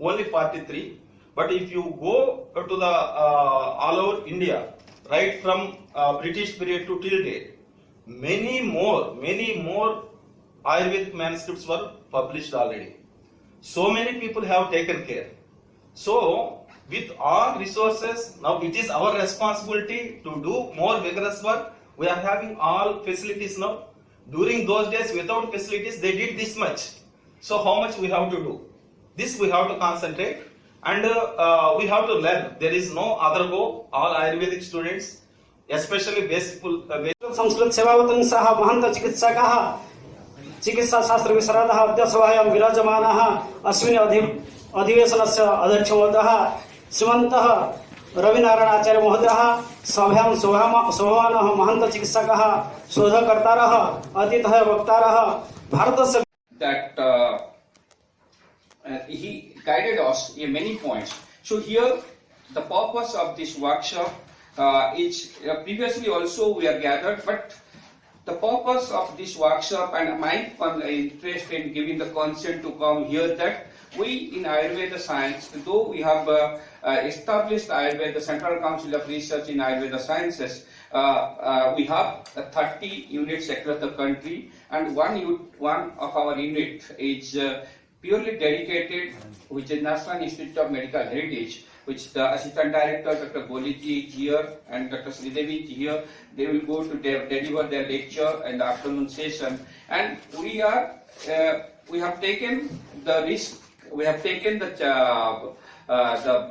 only 43. But if you go to the all over India, right from British period to till date, many more Ayurvedic manuscripts were published already. So many people have taken care. So with all resources, now it is our responsibility to do more vigorous work. We are having all facilities now. During those days, without facilities, they did this much. So how much we have to do? This we have to concentrate, and we have to learn. There is no other go. All Ayurvedic students, especially basic Sanskrit सेवावतन सह महंत चिकित्सकाः चिकित्सा शास्त्र विशारदः अध्यक्षसभायां विराजमानाः अस्मिन् अधिवेशनस्य अध्यक्षमहोदयः श्रीमन्तः रविनारायणाचार्य महोदयः सभायां शोभमानः महंत चिकित्सकाः शोधकर्तारः अतिथयः वक्तारः भारतस्य that he guided us in many points. So here the purpose of this workshop is previously also we are gathered, but the purpose of this workshop and my interest in giving the consent to come here that we in Ayurveda science, though we have established Ayurveda Central Council of Research in Ayurveda Sciences, we have 30 units across the country, and one of our unit is purely dedicated, which is National Institute of Medical Heritage, which the Assistant Director Dr. Goliji is here and Dr. Sridevi is here. They will go to deliver their lecture in the afternoon session, and we have taken the risk. We have taken the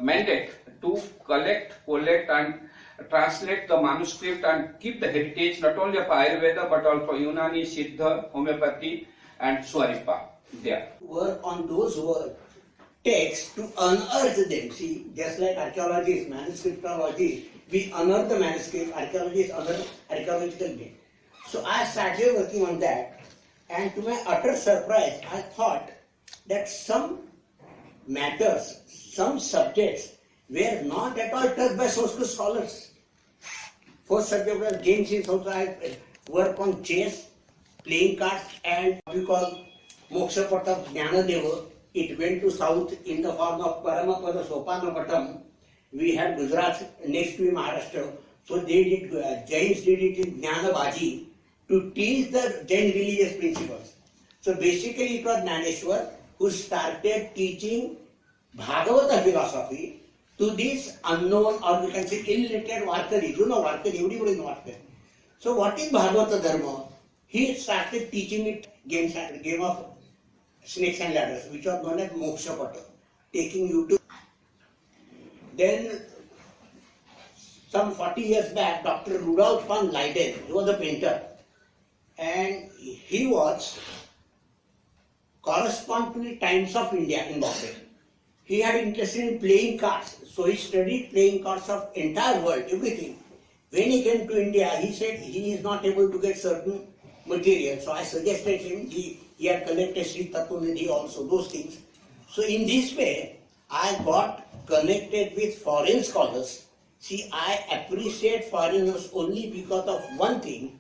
mandate to collect, and translate the manuscript and keep the heritage not only of Ayurveda but also Unani, Siddha, Homeopathy and Swaripa there. Work on those texts to unearth them. See, just like archaeologists, manuscriptology, we unearth the manuscript, archaeologists unearth archaeological data. So I started working on that, and to my utter surprise, I thought that some matters, some subjects were not at all touched by Sanskrit scholars. First subject was GNCA, also I work on chess, playing cards, and what we call Moksha Patam, Jnanadeva. It went to south in the form of Paramapada Sopanapatam. We had Gujarat next to Maharashtra. So they did, Jains did it in Jnanabaji to teach the Jain religious principles. So basically it was Jnaneshwar who started teaching Bhagavata philosophy to these unknown, or we can say illiterate Varkari. You know Varkari, everybody knows Varkari. So what is Bhagavata Dharma? He started teaching it game of snakes and ladders, which was known as Moksha Pata, taking you to. Then some 40 years back, Dr. Rudolf van Leiden, he was a painter, and he was correspondent to the Times of India in Bombay. He had interest in playing cards, so he studied playing cards of entire world, everything. When he came to India, he said he is not able to get certain material. So I suggested him, he had collected Sri Tattvanidhi also, those things. So in this way, I got connected with foreign scholars. See, I appreciate foreigners only because of one thing.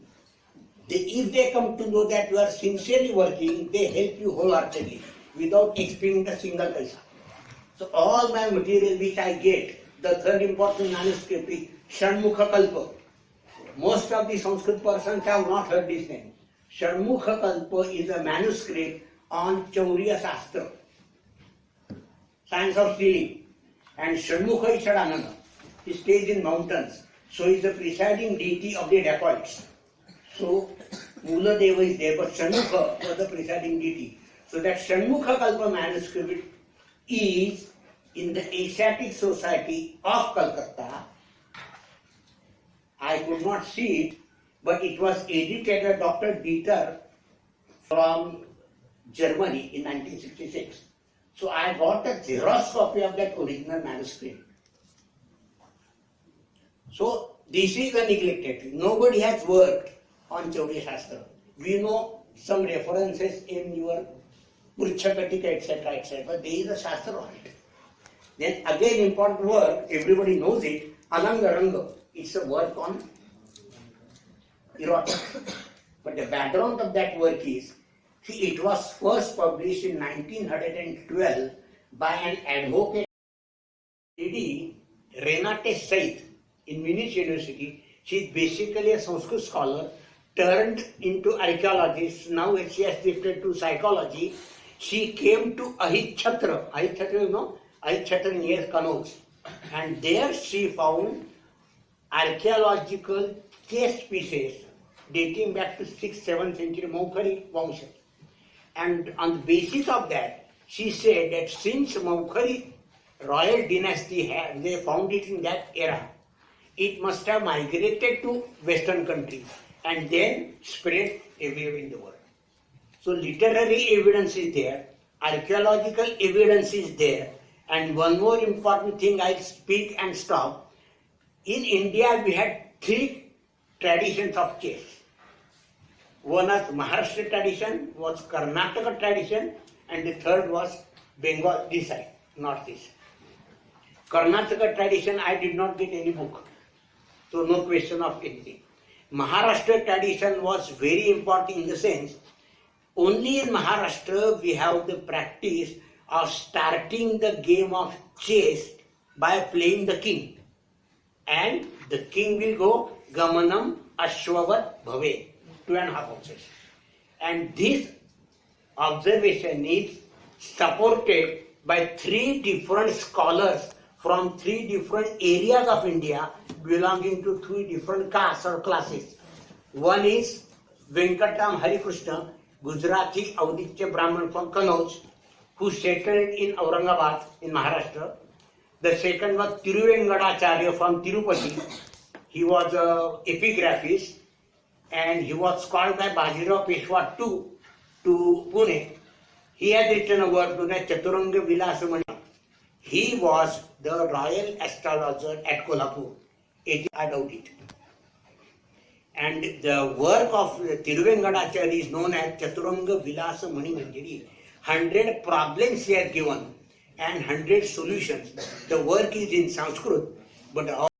If they come to know that you are sincerely working, they help you wholeheartedly without expending a single paisa. So all my material which I get, the third important manuscript is Shanmukha Kalpa. Most of the Sanskrit persons have not heard this name. Shanmukha Kalpa is a manuscript on Chauriya Shastra, science of stealing. And Shanmukha is Shadanana. He stays in mountains. So he is the presiding deity of the dacoits. So Mula Deva is there, but Shanmukha was the presiding deity. So that Shanmukha Kalpa manuscript is in the Asiatic Society of Calcutta. I could not see it, but it was edited by Dr. Dieter from Germany in 1966. So I got a Xerox copy of that original manuscript. So this is the neglected. Nobody has worked on Chauriya Shastra. We know some references in your Purchakatika, etc., etc. There is a Shastra on it. Then again important work, everybody knows it, Alangaranga. It's a work on erotica. But the background of that work is, see, it was first published in 1912 by an advocate, lady Renate Said in Munich University. She is basically a Sanskrit scholar turned into archaeologist. Now she has shifted to psychology. She came to Ahitchatra. Ahitchatra, you know? Ahitchatra near Kanauj. And there she found archaeological chest pieces dating back to 6th, 7th century Maukhari Vangsha. And on the basis of that, she said that since Maukhari royal dynasty they found it in that era, it must have migrated to Western countries and then spread everywhere in the world. So literary evidence is there, archaeological evidence is there, and one more important thing I'll speak and stop. In India we had 3 traditions of chess. One was Maharashtra tradition, was Karnataka tradition, and the third was Bengal, this side, northeast. Karnataka tradition, I did not get any book, so no question of anything. Maharashtra tradition was very important in the sense, only in Maharashtra we have the practice of starting the game of chess by playing the king. And the king will go Gamanam Ashwavat Bhave, 2.5 ounces. And this observation is supported by 3 different scholars from 3 different areas of India belonging to 3 different castes or classes. One is Venkatam Harikrishna, Gujarati Auditya Brahman from Kanauj, who settled in Aurangabad in Maharashtra. The second was Tiruvengadacharya from Tirupati. He was an epigraphist and he was called by Bajirao Peshwa II to Pune. He has written a work known as Chaturanga Vilasamani. He was the royal astrologer at Kolhapur. I doubt it. And the work of Tiruvengadacharya is known as Chaturanga Vilasa Mani Manjari. 100 problems he has given and 100 solutions. The work is in Sanskrit, but